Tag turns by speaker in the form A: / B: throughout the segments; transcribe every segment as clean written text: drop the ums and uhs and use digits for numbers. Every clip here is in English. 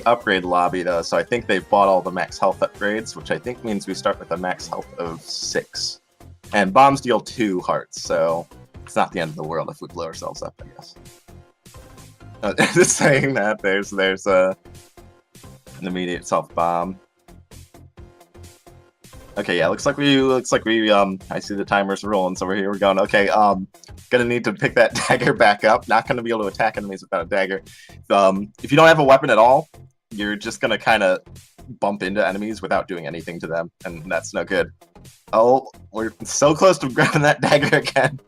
A: upgrade lobby, though, so I think they've bought all the max health upgrades, which I think means we start with a max health of 6. And bombs deal 2 hearts, so it's not the end of the world if we blow ourselves up, I guess. Just saying that, there's an immediate self-bomb. Okay, yeah, looks like we I see the timers rolling, so we're going. Okay, gonna need to pick that dagger back up. Not gonna be able to attack enemies without a dagger. If you don't have a weapon at all, you're just gonna kind of bump into enemies without doing anything to them, and that's no good. Oh, we're so close to grabbing that dagger again.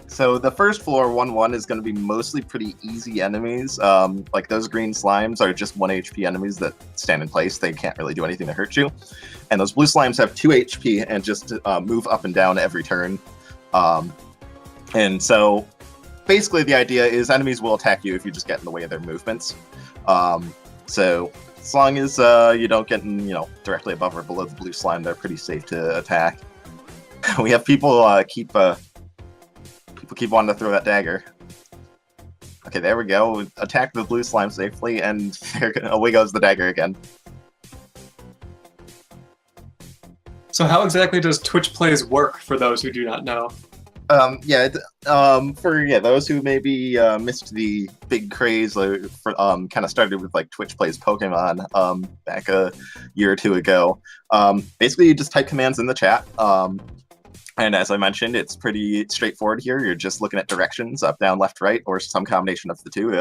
A: So the first floor, 1-1, is going to be mostly pretty easy enemies. Like those green slimes are just 1 HP enemies that stand in place. They can't really do anything to hurt you. And those blue slimes have 2 HP and just move up and down every turn. And so basically the idea is enemies will attack you if you just get in the way of their movements. So as long as you don't get directly above or below the blue slime, they're pretty safe to attack. We have people keep wanting to throw that dagger. Okay, there we go. Attack the blue slime safely, and away goes the dagger again.
B: So how exactly does Twitch Plays work for those who do not know?
A: For those who maybe missed the big craze, kind of started with like Twitch Plays Pokemon back a year or 2 ago. Basically, you just type commands in the chat. And as I mentioned, it's pretty straightforward here. You're just looking at directions, up, down, left, right, or some combination of the two.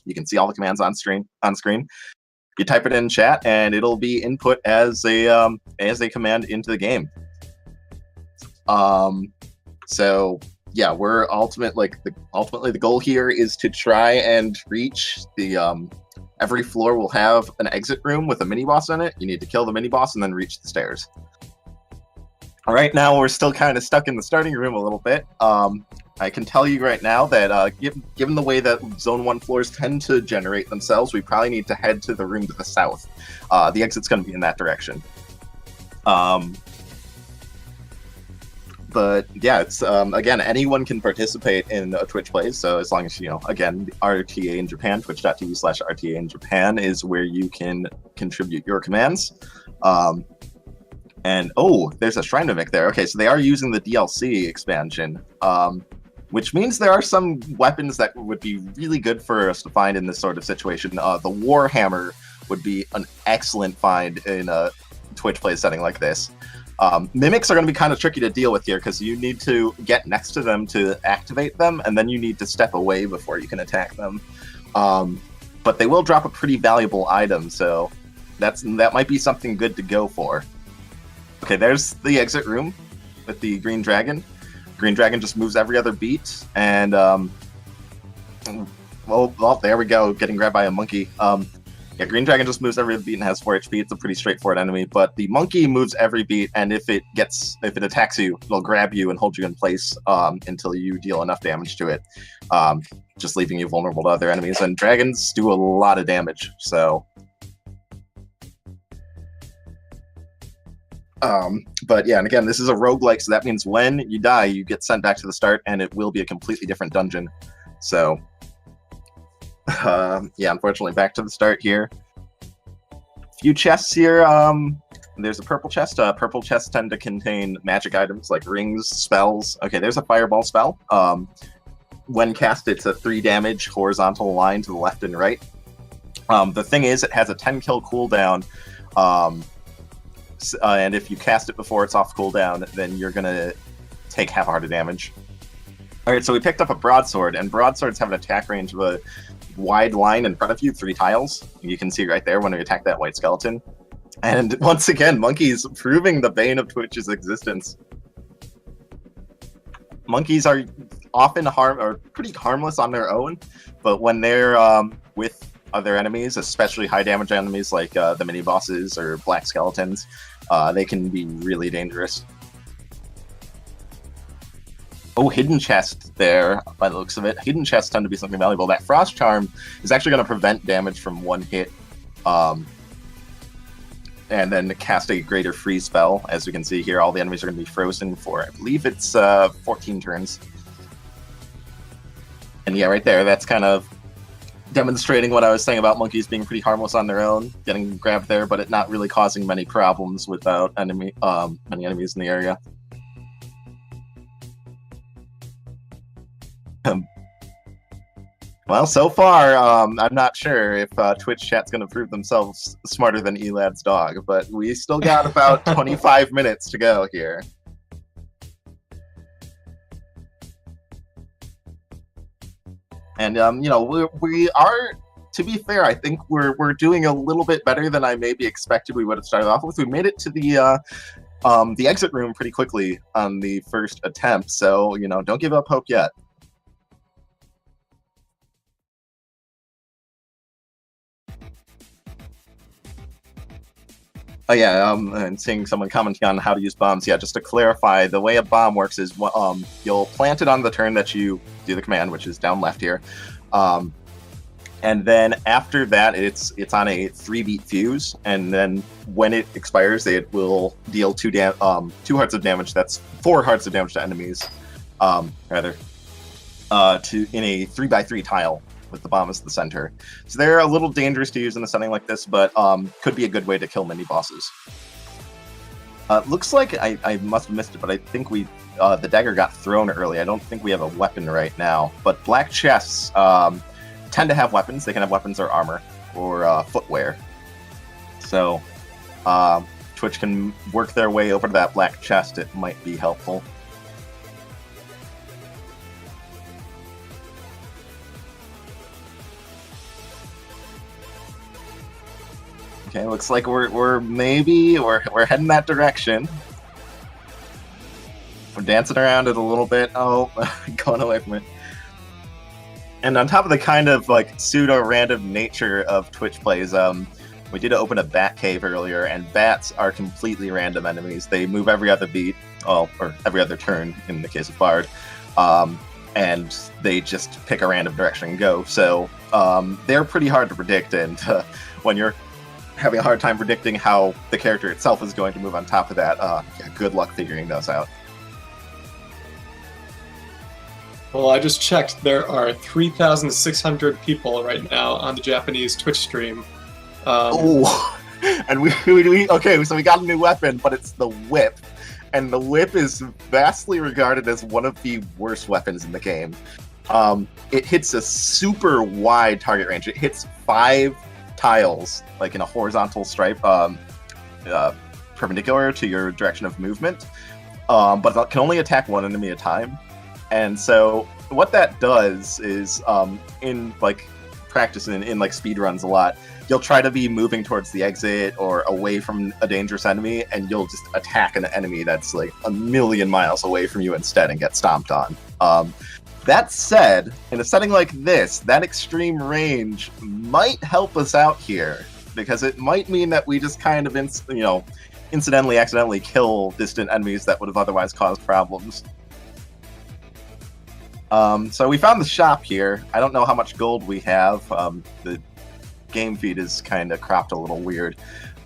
A: You can see all the commands on screen. You type it in chat, and it'll be input as a command into the game. So yeah, we're ultimately the goal here is to try and reach the every floor will have an exit room with a mini boss in it. You need to kill the mini boss and then reach the stairs. All right, now we're still kind of stuck in the starting room a little bit. I can tell you right now that given the way that Zone 1 floors tend to generate themselves, we probably need to head to the room to the south. The exit's going to be in that direction. But yeah, it's again, anyone can participate in a Twitch Plays, so as long as, again, RTA in Japan, twitch.tv/RTA in Japan is where you can contribute your commands. And there's a shrine mimic there. Okay, so they are using the DLC expansion, which means there are some weapons that would be really good for us to find in this sort of situation. The Warhammer would be an excellent find in a Twitch Play setting like this. Mimics are going to be kind of tricky to deal with here because you need to get next to them to activate them, and then you need to step away before you can attack them. But they will drop a pretty valuable item, so that might be something good to go for. Okay, there's the exit room with the green dragon. Green dragon just moves every other beat, and well, there we go, getting grabbed by a monkey. Yeah, green dragon just moves every beat and has 4 HP. It's a pretty straightforward enemy, but the monkey moves every beat, and if it attacks you, it'll grab you and hold you in place until you deal enough damage to it, just leaving you vulnerable to other enemies. And dragons do a lot of damage, so. But yeah, and again, this is a roguelike, so that means when you die, you get sent back to the start, and it will be a completely different dungeon. So, yeah, unfortunately, back to the start here. A few chests here. There's a purple chest. Purple chests tend to contain magic items like rings, spells. Okay, there's a fireball spell. When cast, it's a 3 damage horizontal line to the left and right. The thing is, it has a 10 kill cooldown. And if you cast it before it's off cooldown, then you're going to take half a heart of damage. Alright, so we picked up a broadsword, and broadswords have an attack range of a wide line in front of you, 3 tiles. You can see right there when we attack that white skeleton. And once again, monkeys proving the bane of Twitch's existence. Monkeys are often pretty harmless on their own, but when they're with other enemies, especially high damage enemies like the mini bosses or black skeletons, they can be really dangerous. Oh, hidden chest there, by the looks of it. Hidden chests tend to be something valuable. That frost charm is actually going to prevent damage from 1 hit, and then cast a greater freeze spell. As we can see here, all the enemies are going to be frozen for, I believe it's 14 turns. And yeah, right there, that's kind of demonstrating what I was saying about monkeys being pretty harmless on their own, getting grabbed there, but it not really causing many problems without many enemies in the area. Well, so far, I'm not sure if Twitch chat's going to prove themselves smarter than Elad's dog, but we still got about 25 minutes to go here. And we are, to be fair, I think we're doing a little bit better than I maybe expected we would have started off with. We made it to the exit room pretty quickly on the first attempt, so don't give up hope yet. Oh yeah, and seeing someone commenting on how to use bombs. Yeah, just to clarify, the way a bomb works is you'll plant it on the turn that you do the command, which is down left here, and then after that, it's on a 3-beat fuse, and then when it expires, it will deal 2 hearts of damage. That's 4 hearts of damage to enemies, rather, in a 3x3 tile, with the bomb as the center. So they're a little dangerous to use in a setting like this, but could be a good way to kill mini bosses. Looks like I must have missed it, but I think the dagger got thrown early. I don't think we have a weapon right now, but black chests tend to have weapons. They can have weapons or armor or footwear. So Twitch can work their way over to that black chest. It might be helpful. Okay, looks like we're heading that direction. We're dancing around it a little bit. Oh, going away from it. And on top of the kind of like pseudo-random nature of Twitch plays, we did open a bat cave earlier, and bats are completely random enemies. They move every other beat, or every other turn in the case of Bard, and they just pick a random direction and go. So they're pretty hard to predict, and when you're having a hard time predicting how the character itself is going to move on top of that, yeah, good luck figuring those out.
B: Well, I just checked. There are 3,600 people right now on the Japanese Twitch stream.
A: And we okay, so we got a new weapon, but it's the whip. And the whip is vastly regarded as one of the worst weapons in the game. It hits a super wide target range. It hits 5 tiles, like in a horizontal stripe, perpendicular to your direction of movement, but it can only attack 1 enemy at a time. And so what that does is, in like practice in like speed runs a lot, you'll try to be moving towards the exit or away from a dangerous enemy, and you'll just attack an enemy that's like a million miles away from you instead and get stomped on. That said, in a setting like this, that extreme range might help us out here, because it might mean that we just kind of incidentally, accidentally kill distant enemies that would have otherwise caused problems. So we found the shop here. I don't know how much gold we have. The game feed is kind of cropped a little weird.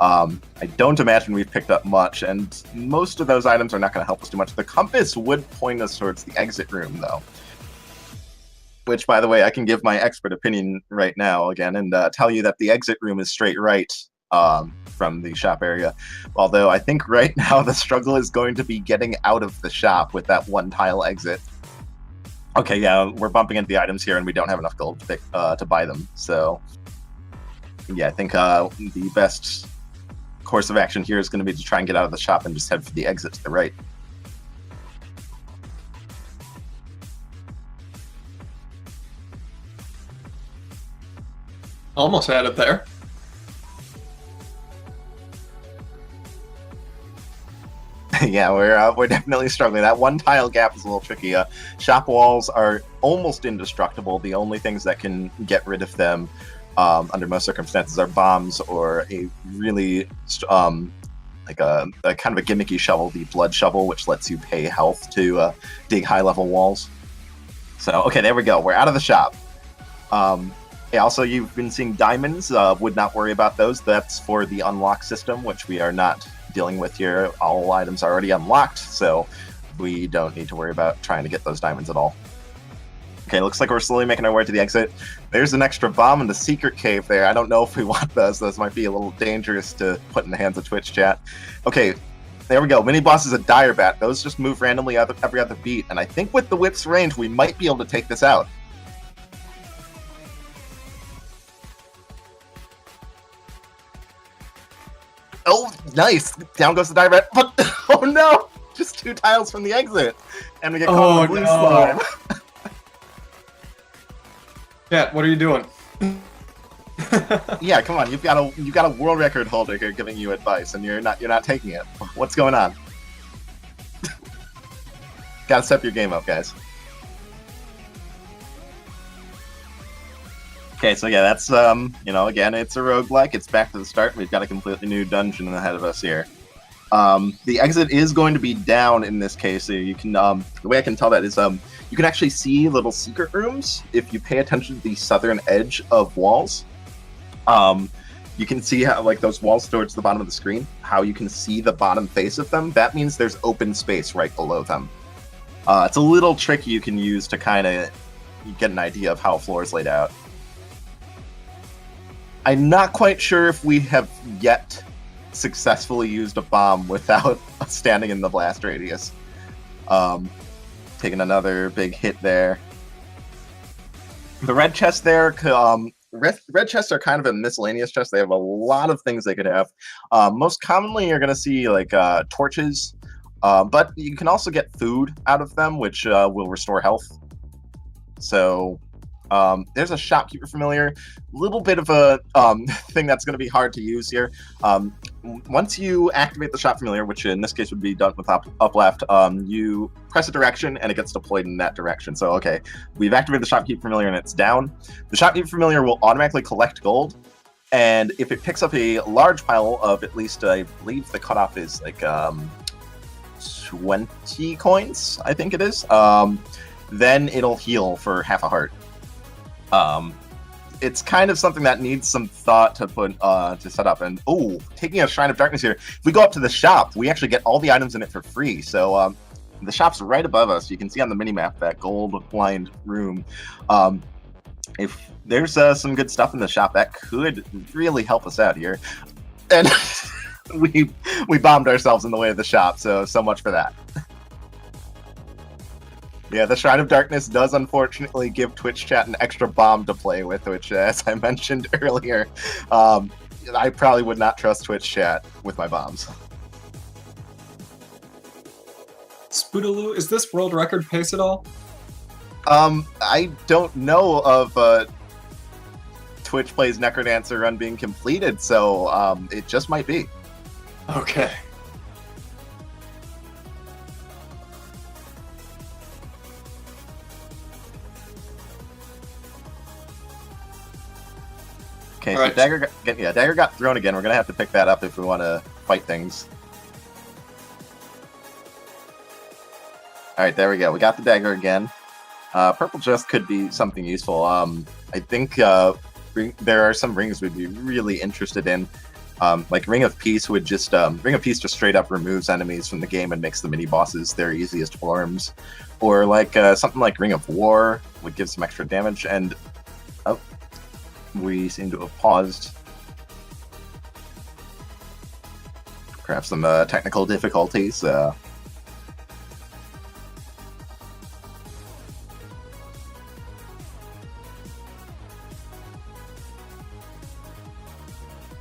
A: I don't imagine we've picked up much, and most of those items are not going to help us too much. The compass would point us towards the exit room, though. Which, by the way, I can give my expert opinion right now again and tell you that the exit room is straight right from the shop area. Although I think right now the struggle is going to be getting out of the shop with that 1-tile exit. Okay, yeah, we're bumping into the items here and we don't have enough gold to buy them. So, yeah, I think the best course of action here is going to be to try and get out of the shop and just head for the exit to the right.
B: Almost had it there.
A: Yeah, we're definitely struggling. That 1-tile gap is a little tricky. Shop walls are almost indestructible. The only things that can get rid of them under most circumstances are bombs or a really like a kind of a gimmicky shovel, the blood shovel, which lets you pay health to dig high-level walls. So, okay, there we go. We're out of the shop. Yeah, also, you've been seeing diamonds. Would not worry about those. That's for the unlock system, which we are not dealing with here. All items are already unlocked, so we don't need to worry about trying to get those diamonds at all. Okay, looks like we're slowly making our way to the exit. There's an extra bomb in the secret cave there. I don't know if we want those. Those might be a little dangerous to put in the hands of Twitch chat. Okay, there we go. Mini boss is a dire bat. Those just move randomly every other beat. And I think with the whip's range, we might be able to take this out. Oh, nice. Down goes the dire bat. But, oh no! Just 2 tiles from the exit. And we get caught in the blue slime.
B: Chat, what are you doing?
A: Yeah, come on. You've got a world record holder here giving you advice, and you're not taking it. What's going on? Gotta step your game up, guys. Okay, so yeah, that's again, it's a roguelike. It's back to the start. We've got a completely new dungeon ahead of us here. The exit is going to be down in this case. So you can the way I can tell that is you can actually see little secret rooms if you pay attention to the southern edge of walls. You can see how, like, those walls towards the bottom of the screen, how you can see the bottom face of them. That means there's open space right below them. It's a little trick you can use to kind of get an idea of how a floor is laid out. I'm not quite sure if we have yet successfully used a bomb without standing in the blast radius. Taking another big hit there. The red chest there, red chests are kind of a miscellaneous chest. They have a lot of things they could have. Most commonly, you're going to see like torches, but you can also get food out of them, which will restore health. So there's a shopkeeper familiar. Little bit of a thing that's going to be hard to use here. Once you activate the shop familiar, which in this case would be done with up left, you press a direction and it gets deployed in that direction. So okay, we've activated the shopkeeper familiar and it's down. The shopkeeper familiar will automatically collect gold, and if it picks up a large pile of, at least I believe the cutoff is like 20 coins, I think it is, then it'll heal for half a heart. It's kind of something that needs some thought to put to set up. And taking a Shrine of Darkness here, if we go up to the shop, we actually get all the items in it for free. So the shop's right above us. You can see on the minimap that gold blind room. If there's some good stuff in the shop, that could really help us out here. And we bombed ourselves in the way of the shop, so much for that. Yeah, the Shrine of Darkness does unfortunately give Twitch chat an extra bomb to play with, which, as I mentioned earlier, I probably would not trust Twitch chat with my bombs.
B: Spoodaloo, is this world record pace at all?
A: I don't know of Twitch Plays NecroDancer run being completed, so it just might be.
B: Okay.
A: Okay,
B: all
A: so
B: right.
A: Dagger got thrown again. We're gonna have to pick that up if we want to fight things. All right, there we go. We got the dagger again. Purple just could be something useful. I think there are some rings we'd be really interested in. Like Ring of Peace would just Ring of Peace just straight up removes enemies from the game and makes the mini bosses their easiest forms. Or like something like Ring of War would give some extra damage. And we seem to have paused. Perhaps some technical difficulties. So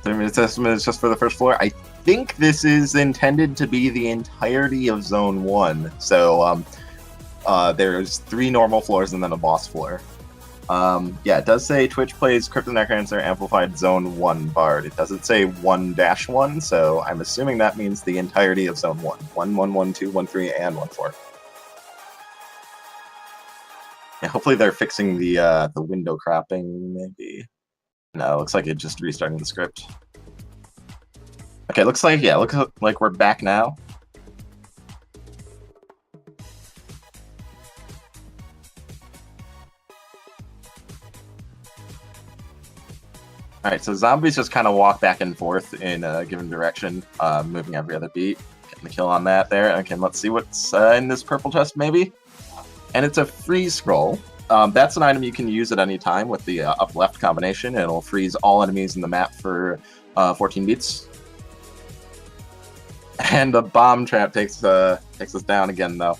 A: assessment is just for the first floor. I think this is intended to be the entirety of Zone 1. So there's 3 normal floors and then a boss floor. Yeah, it does say Twitch Plays Crypt and NecroDancer Amplified Zone 1 Bard. It doesn't say 1-1, so I'm assuming that means the entirety of Zone 1. 1, 1, 1, 2, 1, 3, and 1, 4. Yeah, hopefully they're fixing the window cropping, maybe. No, it looks like it's just restarting the script. Okay, looks like we're back now. Alright, so zombies just kind of walk back and forth in a given direction, moving every other beat. Getting the kill on that there. Okay, let's see what's in this purple chest, maybe. And it's a freeze scroll. That's an item you can use at any time with the up-left combination. It'll freeze all enemies in the map for 14 beats. And the bomb trap takes us down again, though.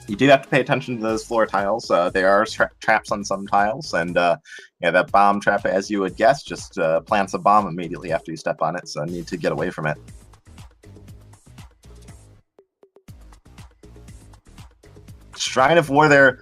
A: You do have to pay attention to those floor tiles. There are traps on some tiles, and yeah, that bomb trap, as you would guess, just plants a bomb immediately after you step on it, so you need to get away from it. Shrine of War there.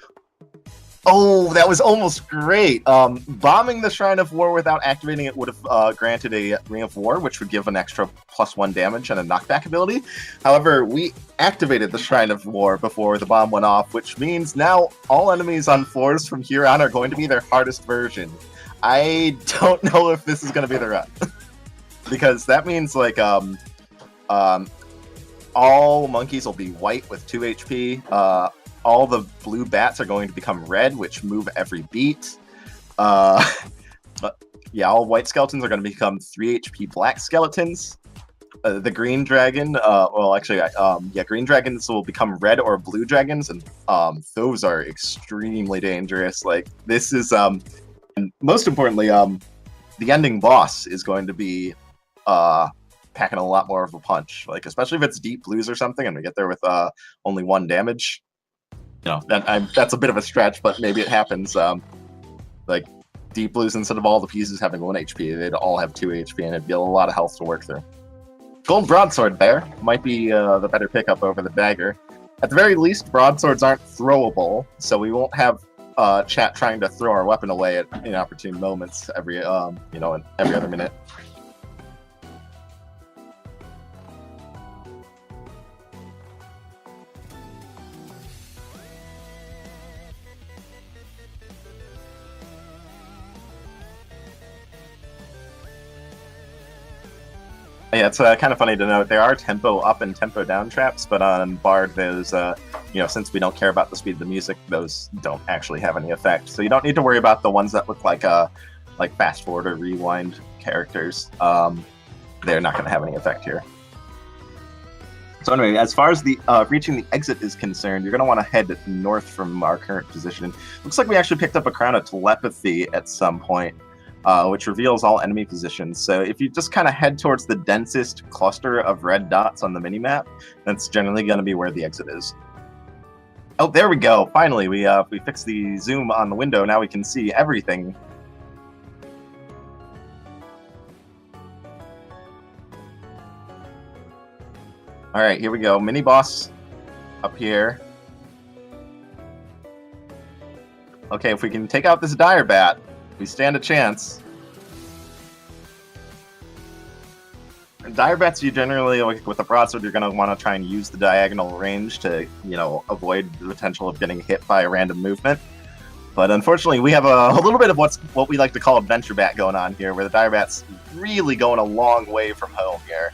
A: Oh, that was almost great. Bombing the Shrine of War without activating it would have granted a Ring of War, which would give an extra +1 damage and a knockback ability. However, we activated the Shrine of War before the bomb went off, which means now all enemies on floors from here on are going to be their hardest version. I don't know if this is going to be the run. Because that means, like, all monkeys will be white with 2 HP. All the blue bats are going to become red, which move every beat. Yeah, all white skeletons are going to become 3 HP black skeletons. The green dragon, well, actually, yeah, green dragons will become red or blue dragons, and those are extremely dangerous. Like, this is, and most importantly, the ending boss is going to be packing a lot more of a punch. Like, especially if it's deep blues or something, and we get there with only 1 damage. You know, that's a bit of a stretch, but maybe it happens. Like, deep blues, instead of all the pieces having 1 HP, they'd all have 2 HP, and it'd be a lot of health to work through. Gold broadsword there might be the better pickup over the dagger. At the very least, broadswords aren't throwable, so we won't have chat trying to throw our weapon away at inopportune moments every you know, every other minute. Yeah, it's kind of funny to note there are tempo up and tempo down traps, but on Bard, there's, you know, since we don't care about the speed of the music, those don't actually have any effect. So you don't need to worry about the ones that look like fast forward or rewind characters. They're not going to have any effect here. So anyway, as far as the reaching the exit is concerned, you're going to want to head north from our current position. Looks like we actually picked up a crown of telepathy at some point. Which reveals all enemy positions. So if you just kind of head towards the densest cluster of red dots on the minimap, that's generally going to be where the exit is. Oh, there we go. Finally, we fixed the zoom on the window. Now we can see everything. All right, here we go. Mini boss up here. Okay, if we can take out this dire bat, we stand a chance. Dire bats, you generally, like, with the broadsword, you're going to want to try and use the diagonal range to, you know, avoid the potential of getting hit by a random movement. But unfortunately, we have a little bit of what we like to call adventure bat going on here, where the dire bat's really going a long way from home here.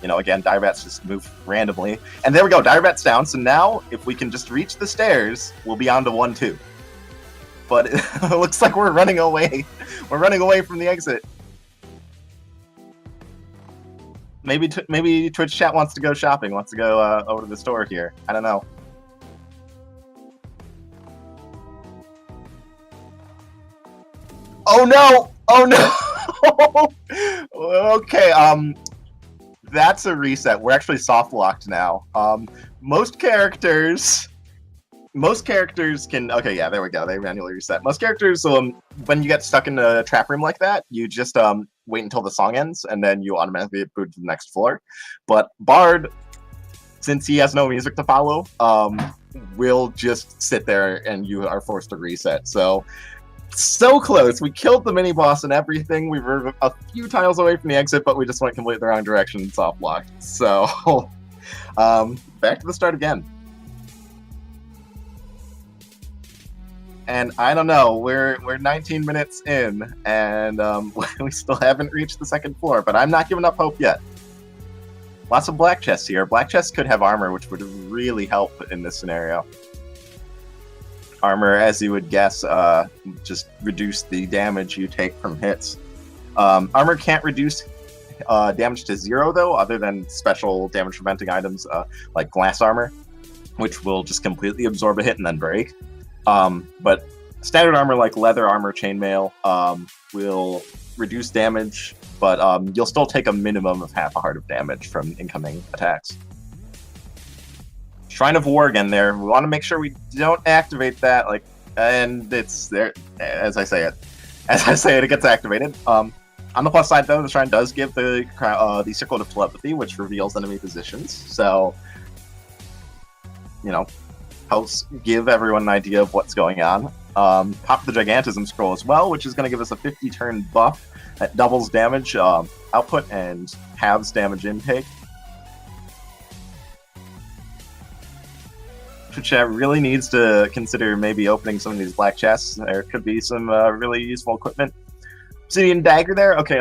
A: You know, again, dire bats just move randomly. And there we go, dire bat's down. So now, if we can just reach the stairs, we'll be on to 1-2. But it looks like we're running away. We're running away from the exit. Maybe Twitch chat wants to go shopping, wants to go over to the store here. I don't know. Oh no! Oh no! Okay, that's a reset. We're actually soft locked now. Most characters can... Okay, yeah, there we go. They manually reset. Most characters, when you get stuck in a trap room like that, you just wait until the song ends, and then you automatically get moved to the next floor. But Bard, since he has no music to follow, will just sit there, and you are forced to reset. So close. We killed the mini-boss and everything. We were a few tiles away from the exit, but we just went completely the wrong direction and soft locked. So, back to the start again. And I don't know, we're 19 minutes in, and we still haven't reached the second floor, but I'm not giving up hope yet. Lots of black chests here. Black chests could have armor, which would really help in this scenario. Armor, as you would guess, just reduce the damage you take from hits. Armor can't reduce damage to 0, though, other than special damage-preventing items like glass armor, which will just completely absorb a hit and then break. But standard armor like leather armor, chainmail will reduce damage, but you'll still take a minimum of half a heart of damage from incoming attacks. Shrine of War again there. We want to make sure we don't activate that, and it's there. As I say it, it gets activated. On the plus side, though, the shrine does give the Circle of Telepathy, which reveals enemy positions. So, helps give everyone an idea of what's going on. Pop the Gigantism Scroll as well, which is going to give us a 50-turn buff that doubles damage output and halves damage intake. Chat really needs to consider maybe opening some of these black chests. There could be some really useful equipment. Obsidian Dagger there. Okay,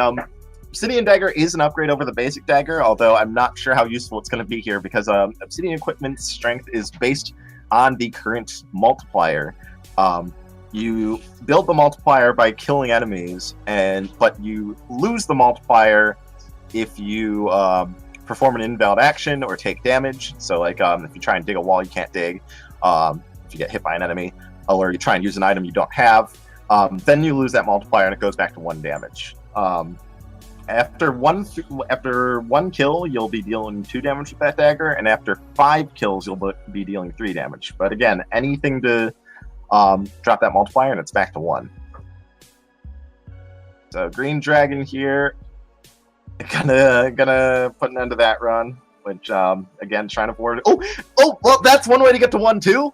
A: Obsidian Dagger is an upgrade over the basic dagger, although I'm not sure how useful it's going to be here because Obsidian equipment's strength is based on the current multiplier. You build the multiplier by killing enemies, but you lose the multiplier if you perform an invalid action or take damage. So if you try and dig a wall you can't dig, if you get hit by an enemy, or you try and use an item you don't have, then you lose that multiplier and it goes back to 1 damage. After one kill, you'll be dealing 2 damage with that dagger, and after 5 kills, you'll be dealing 3 damage. But again, anything to drop that multiplier and it's back to 1. So Green Dragon here, gonna put an end to that run, which again trying to forward. Oh, well, that's one way to get to 1-2.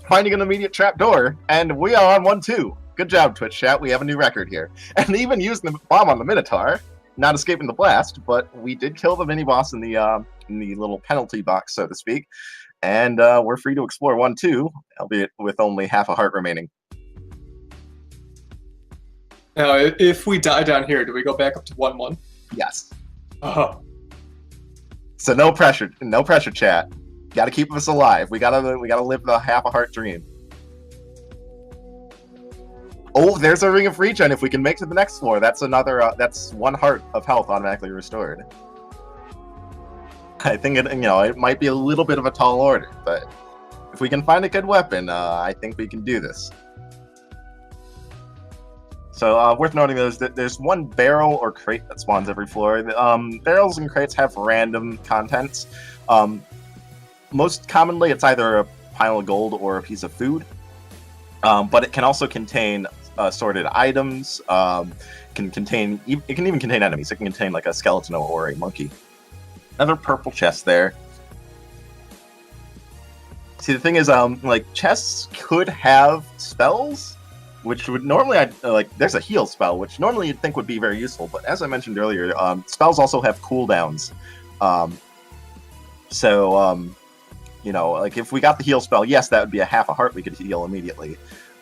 A: Finding an immediate trap door, and we are on 1-2. Good job, Twitch chat. We have a new record here, and even using the bomb on the Minotaur, not escaping the blast, but we did kill the mini boss in the little penalty box, so to speak, and we're free to explore 1-2, albeit with only half a heart remaining.
B: Now, if we die down here, do we go back up to 1-1?
A: Yes.
B: Oh.
A: So no pressure, chat. Got to keep us alive. We gotta live the half a heart dream. Oh, there's a Ring of Regen. If we can make it to the next floor, that's another. That's 1 heart of health automatically restored. I think it might be a little bit of a tall order, but if we can find a good weapon, I think we can do this. So worth noting though is that there's 1 barrel or crate that spawns every floor. Barrels and crates have random contents. Most commonly, it's either a pile of gold or a piece of food, but it can also contain assorted items. It can even contain enemies. It can contain like a skeleton or a monkey. Another purple chest there. See, the thing is, chests could have spells, which would normally, there's a heal spell, which normally you'd think would be very useful, but as I mentioned earlier, spells also have cooldowns. If we got the heal spell, yes, that would be a half a heart we could heal immediately,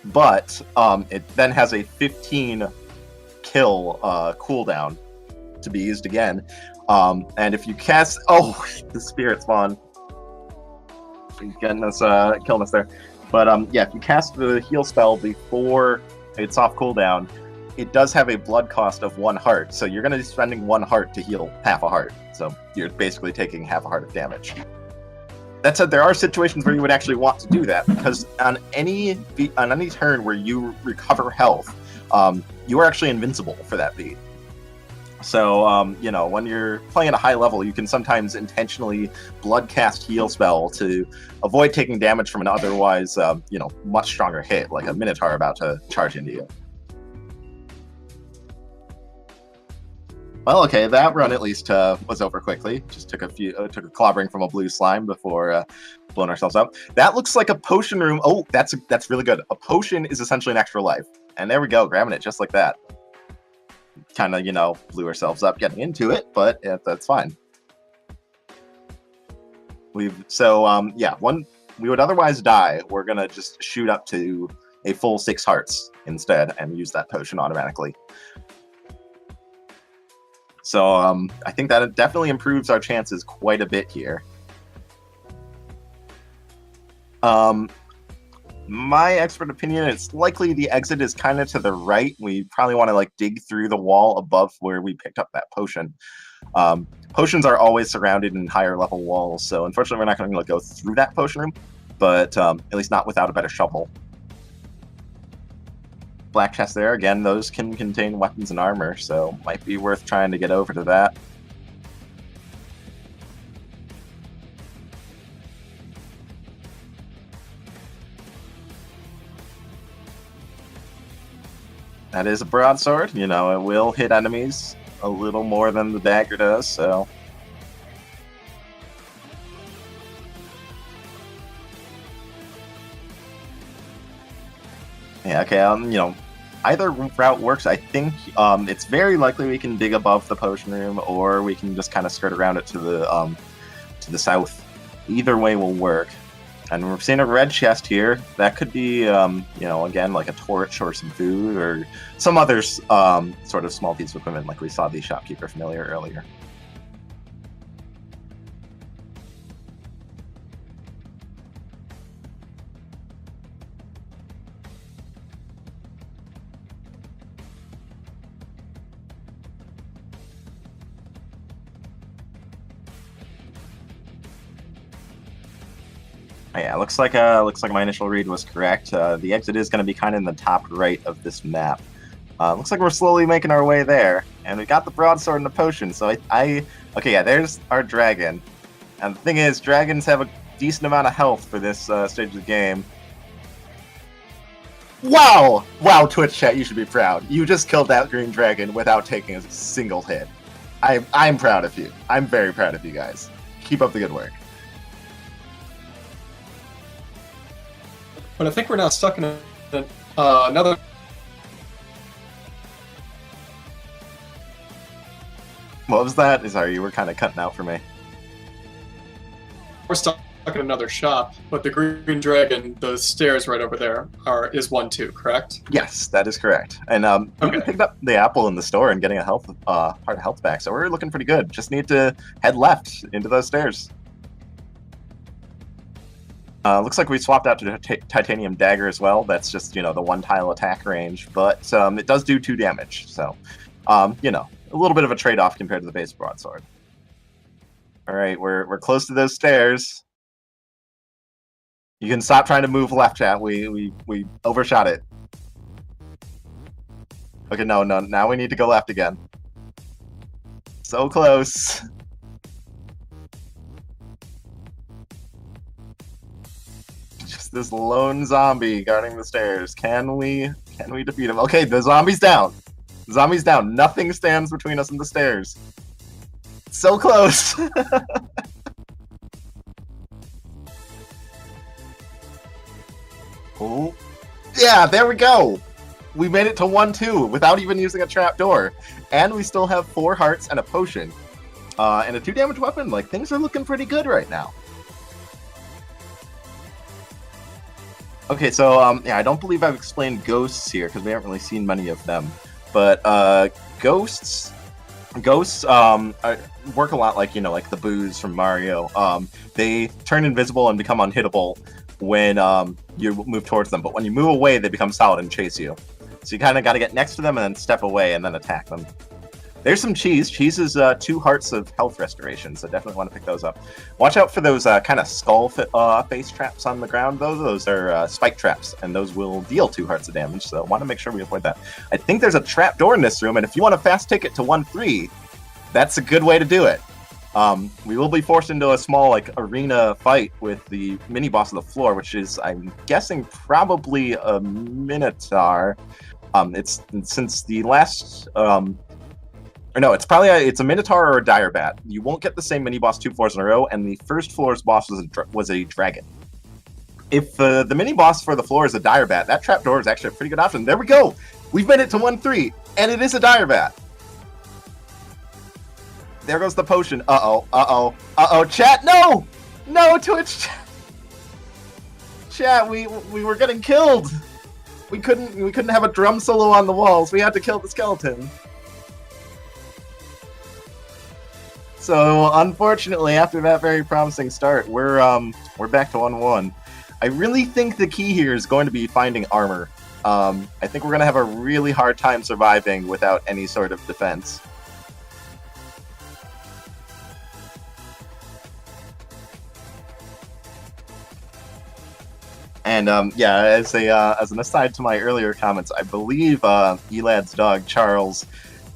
A: but it then has a 15 kill cooldown to be used again. And if you cast, the spirit spawn, he's getting us, killing us there. But if you cast the heal spell before it's off cooldown, it does have a blood cost of 1 heart. So you're going to be spending 1 heart to heal half a heart. So you're basically taking half a heart of damage. That said, there are situations where you would actually want to do that, because on any turn where you recover health, you are actually invincible for that beat. So, when you're playing at a high level, you can sometimes intentionally blood cast heal spell to avoid taking damage from an otherwise, much stronger hit, like a Minotaur about to charge into you. Well, okay, that run at least was over quickly. Just took a clobbering from a blue slime before blowing ourselves up. That looks like a potion room. Oh, that's really good. A potion is essentially an extra life. And there we go, grabbing it just like that. Kind of, blew ourselves up getting into it, but that's fine. We would otherwise die. We're gonna just shoot up to a full 6 hearts instead and use that potion automatically. So I think that it definitely improves our chances quite a bit here. My expert opinion, it's likely the exit is kind of to the right. We probably want to dig through the wall above where we picked up that potion. Potions are always surrounded in higher level walls, so unfortunately we're not going to go through that potion room, but at least not without a better shovel. black chests there. Again, those can contain weapons and armor, so might be worth trying to get over to that. That is a broadsword. You know, it will hit enemies a little more than the dagger does, so... Yeah, okay, you know, either route works. I think it's very likely we can dig above the potion room, or we can just kind of skirt around it to the south. Either way will work. And we're seeing a red chest here. That could be, you know, again, like a torch or some food or some other sort of small piece of equipment, like we saw the shopkeeper familiar earlier. Yeah, looks like my initial read was correct. The exit is going to be kind of in the top right of this map. Looks like we're slowly making our way there, and we got the broadsword and the potion. So okay, yeah, there's our dragon. And the thing is, dragons have a decent amount of health for this stage of the game. Wow, Twitch chat, you should be proud. You just killed that green dragon without taking a single hit. I'm proud of you. I'm very proud of you guys. Keep up the good work.
B: But I think we're now stuck in another...
A: What was that? Sorry, you were kind of cutting out for me.
B: We're stuck in another shop, but the green dragon, those stairs right over there, is 1-2, correct?
A: Yes, that is correct. And we picked up the apple in the store and getting a heart of health back, so we're looking pretty good. Just need to head left into those stairs. Looks like we swapped out to titanium dagger as well. That's just, you know, the one tile attack range, but it does do 2 damage. So, you know, a little bit of a trade-off compared to the base broadsword. All right, we're close to those stairs. You can stop trying to move left, chat. We overshot it. Okay, no, now we need to go left again. So close. Just this lone zombie guarding the stairs. Can we defeat him? Okay, the zombie's down. The zombie's down. Nothing stands between us and the stairs. So close. Oh, yeah, there we go. We made it to 1-2 without even using a trapdoor, and we still have 4 hearts and a potion, and a 2 damage weapon. Like, things are looking pretty good right now. Okay, so yeah, I don't believe I've explained ghosts here because we haven't really seen many of them. But ghosts work a lot like, you know, like the boos from Mario. They turn invisible and become unhittable when you move towards them, but when you move away, they become solid and chase you. So you kind of got to get next to them and then step away and then attack them. There's some cheese. Cheese is 2 hearts of health restoration, so definitely want to pick those up. Watch out for those kind of skull face traps on the ground, though. Those are spike traps, and those will deal 2 hearts of damage, so want to make sure we avoid that. I think there's a trap door in this room, and if you want a fast ticket to 1-3, that's a good way to do it. We will be forced into a small like arena fight with the mini boss of the floor, which is, I'm guessing, probably a Minotaur. It's since the last or no, it's a Minotaur or a Dire Bat. You won't get the same mini boss 2 floors in a row, and the first floor's boss was a dragon. If the mini boss for the floor is a Dire Bat, that trapdoor is actually a pretty good option. There we go. We've made it to 1-3, and it is a Dire Bat. There goes the potion. Uh-oh, chat, no! No, Twitch! Chat, we were getting killed! We couldn't have a drum solo on the walls. We had to kill the skeleton. So, unfortunately, after that very promising start, we're back to 1-1. I really think the key here is going to be finding armor. I think we're going to have a really hard time surviving without any sort of defense. And yeah, as an aside to my earlier comments, I believe Elad's dog Charles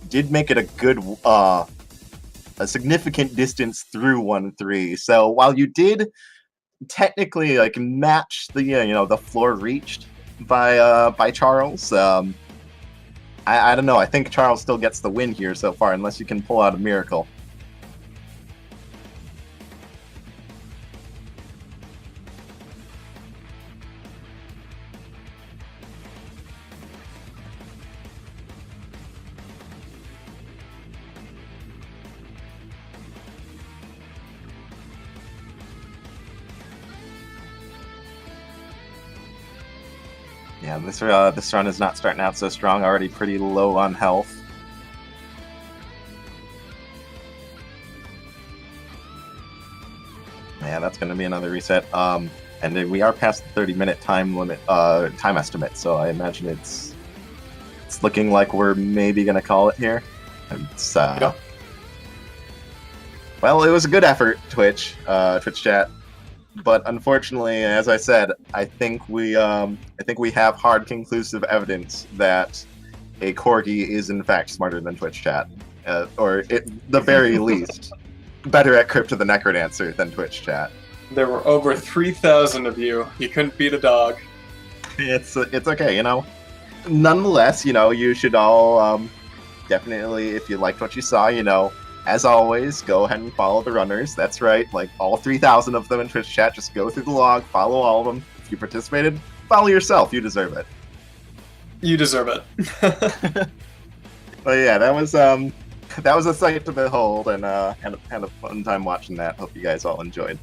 A: did make it a significant distance through 1-3. So while you did technically like match the the floor reached by Charles, I don't know. I think Charles still gets the win here so far, unless you can pull out a miracle. Yeah, this run is not starting out so strong. Already pretty low on health. Yeah, that's going to be another reset. And then we are past the 30-minute time limit, time estimate. So I imagine it's looking like we're maybe going to call it here. It's,
B: yeah.
A: Well, it was a good effort, Twitch chat. But unfortunately, as I said, I think we have hard, conclusive evidence that a corgi is in fact smarter than Twitch chat, or at the very least, better at Crypt the NecroDancer than Twitch chat.
B: There were over 3,000 of you. You couldn't beat a dog.
A: It's okay, Nonetheless, you should all definitely, if you liked what you saw, as always, go ahead and follow the runners. That's right, like all 3,000 of them in Twitch chat. Just go through the log, follow all of them. If you participated, follow yourself. You deserve it.
B: You deserve it.
A: But yeah, that was a sight to behold, and had a fun time watching that. Hope you guys all enjoyed.